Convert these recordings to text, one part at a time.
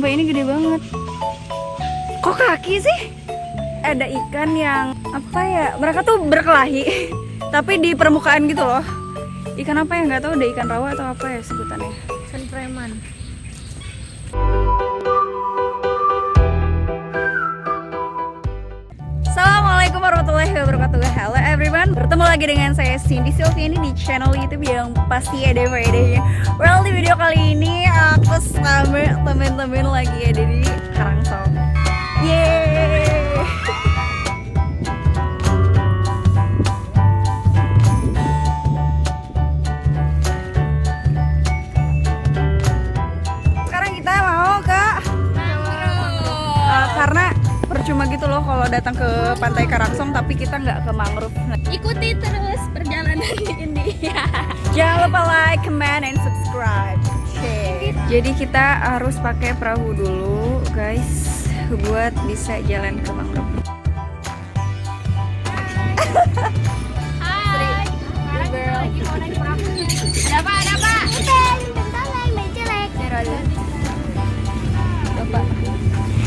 Sumpah ini gede banget. Kok kaki sih? Ada ikan yang apa ya? Mereka tuh berkelahi, tapi di permukaan gitu loh. Ikan apa ya? Nggak tahu, udah ikan rawa atau apa ya sebutannya? Ikan preman. Assalamualaikum warahmatullahi wabarakatuh. Hello everyone, bertemu lagi dengan saya Cindy Sylviani di channel YouTube yang pasti ada faedahnya. Well, di video kali ini aku sama temen-temen lagi ada di Karangsong. Yeay! Sekarang kita mau ke karena percuma gitu loh kalau datang ke Pantai Karangsong tapi kita nggak ke mangrove. Ikuti terus perjalanan ini. Jangan lupa like, comment, and subscribe. Jadi kita harus pakai perahu dulu, guys, buat bisa jalan ke mangrove. Hai. Sekarang kita lagi mau naik perahu. Ada apa? Ada apa? Bentar lagi main jelek. Bapak.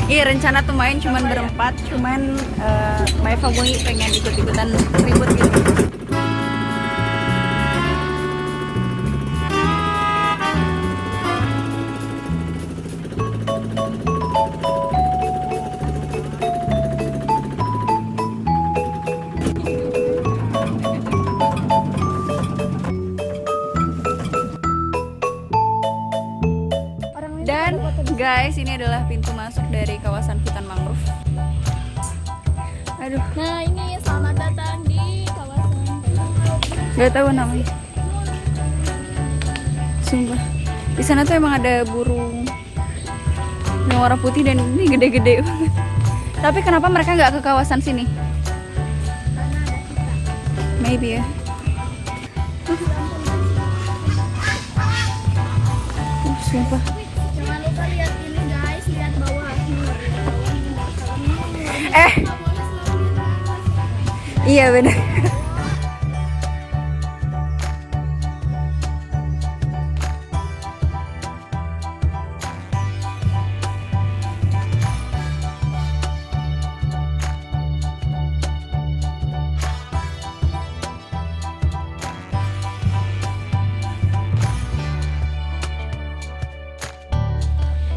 Iya, rencana tuh main cuman berempat, cuman My Family pengen ikut-ikutan ribut gitu. Dan guys, ini adalah pintu masuk dari kawasan hutan mangrove. Aduh, Nah, ini selamat datang di kawasan. nggak tahu namanya. Sumpah, di sana tuh emang ada burung yang warna putih dan ini gede-gede banget. Tapi kenapa mereka nggak ke kawasan sini? Maybe ya. Sumpah. Jangan lupa lihat ini guys, lihat bawah. Iya benar.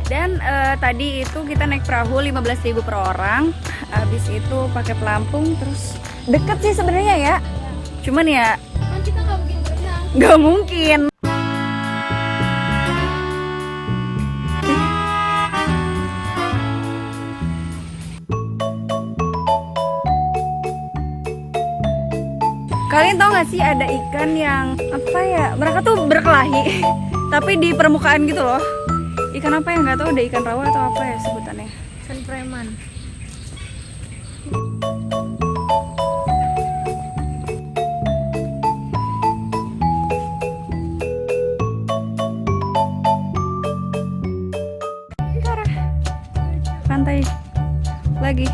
Dan tadi itu kita naik perahu 15.000 per orang. Habis itu pakai pelampung, terus deket sih sebenarnya ya. Cuman ya Kan kita nggak mungkin berenang. nggak mungkin. Kalian tau gak sih ada ikan yang apa ya? Mereka tuh berkelahi, tapi di permukaan gitu loh. Ikan apa ya? Nggak tahu, udah ikan rawa atau apa ya sebutannya? Ikan preman. Pantai lagi.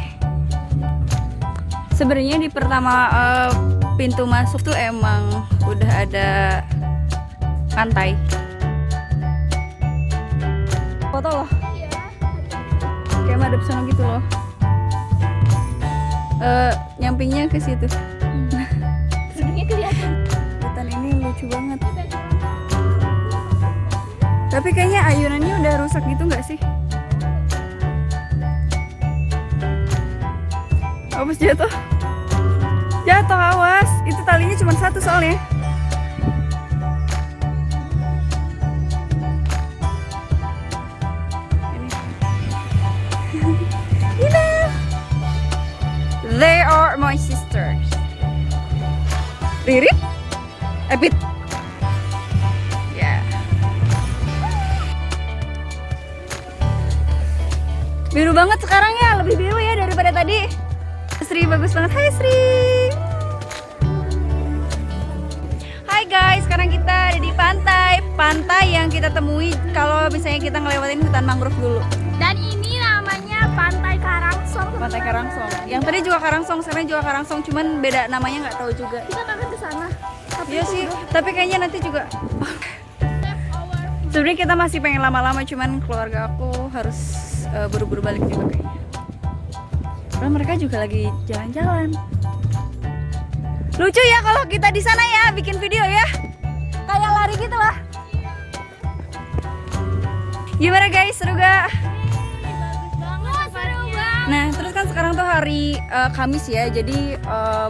Sebenarnya di pertama pintu masuk tuh emang udah ada pantai. Foto loh, Iya. kayak madep sono gitu loh. Nyampingnya ke situ. Sebenarnya kelihatan. Hutan ini lucu banget. Tapi kayaknya ayunannya udah rusak gitu nggak sih? Awas jatuh. Jatuh, awas. Itu talinya cuma satu soalnya. Ini. They are my sisters. Ririt? Epit. Ya. Biru banget sekarang ya, lebih biru ya daripada tadi. Sri bagus banget. Hai Sri. Hai guys, sekarang kita ada di pantai yang kita temui kalau misalnya kita ngelewatin hutan mangrove dulu. Dan ini namanya Pantai Karangsong. Pantai Karangsong. Yang tadi juga Karangsong, sekarang juga Karangsong, cuman beda namanya nggak tahu juga. Kita akan ke sana. Iya sih, tapi kayaknya nanti juga Sebenarnya kita masih pengen lama-lama, cuman keluarga aku harus buru-buru balik juga kayaknya. Padahal mereka juga lagi jalan-jalan. Lucu ya kalau kita di sana ya, bikin video ya. Kayak lari gitu lah. Gimana guys, seru gak? Seru banget. Nah, terus kan sekarang tuh hari Kamis ya, jadi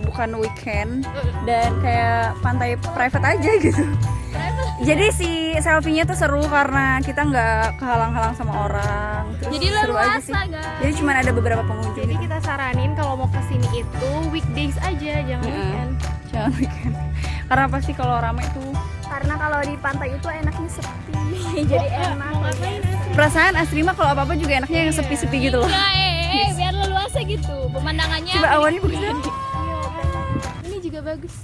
bukan weekend dan kayak pantai private aja gitu. Jadi si selfie-nya tuh seru karena kita nggak kehalang-halang sama orang. Terus Jadi seru aja leluasa, sih. guys. Jadi cuma ada beberapa pengunjung. Jadi kita saranin kalau mau kesini itu weekdays aja, jangan Heeh. weekend. Jangan weekend. Karena pasti kalau ramai tuh Karena kalau di pantai itu enaknya sepi. Jadi enak. Mau ngapain? perasaan Asri mah kalau apa-apa juga enaknya yang sepi-sepi gitu loh. Biar leluasa gitu. Pemandangannya. Coba awannya bagus banget. Ini juga bagus.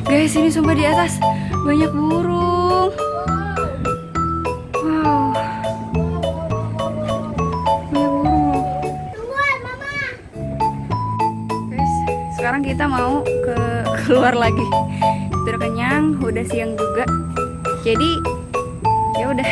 Guys, ini sumpah di atas banyak burung. Wow. Banyak burung loh. Tungguan, Mama. Guys, sekarang kita mau keluar lagi. Udah kenyang, udah siang juga. Jadi ya udah.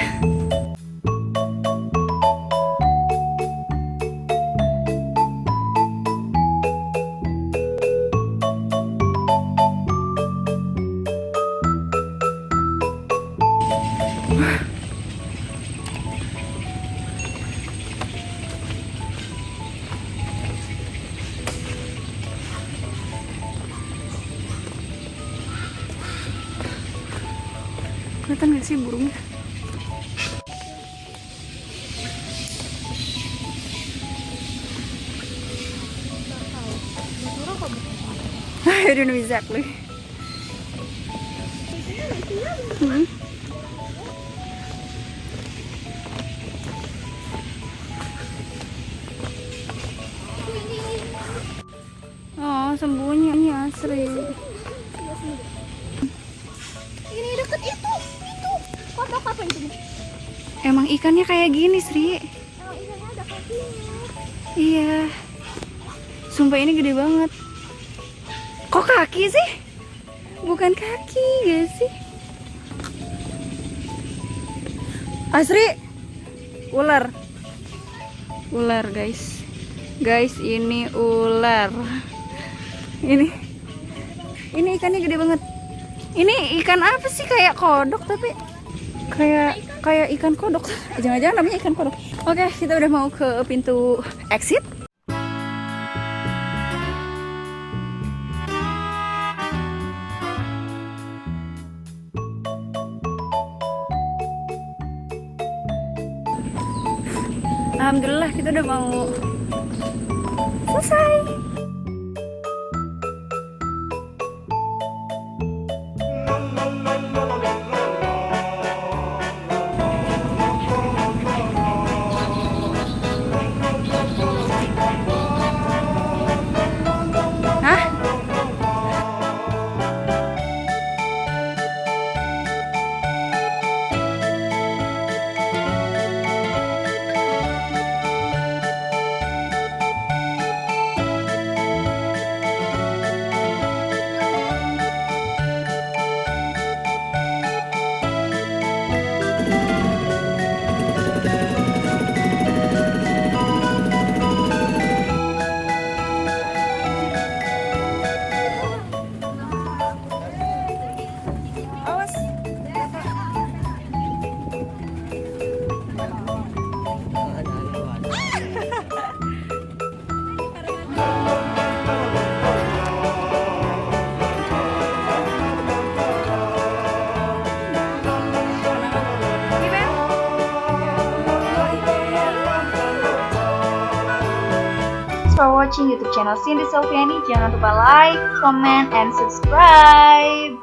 Kelihatan gak sih burungnya? I don't know exactly. Oh, sembunyi ini Asri. Ini deket itu. Kodok apa itu? Emang ikannya kayak gini, Sri. Oh, ikannya ada kakinya. Iya. Sumpah ini gede banget. Kok kaki sih? Bukan kaki gak sih? Asri, ular. Ular, guys. Guys, ini ular. Ini ikannya gede banget. Ini ikan apa sih? Kayak kodok tapi kayak ikan kodok. Jangan-jangan namanya ikan kodok. Oke, kita udah mau ke pintu exit. Alhamdulillah kita udah mau selesai. Hah? Awas. For watching YouTube channel Cindy Sylviani, jangan lupa like, comment, and subscribe.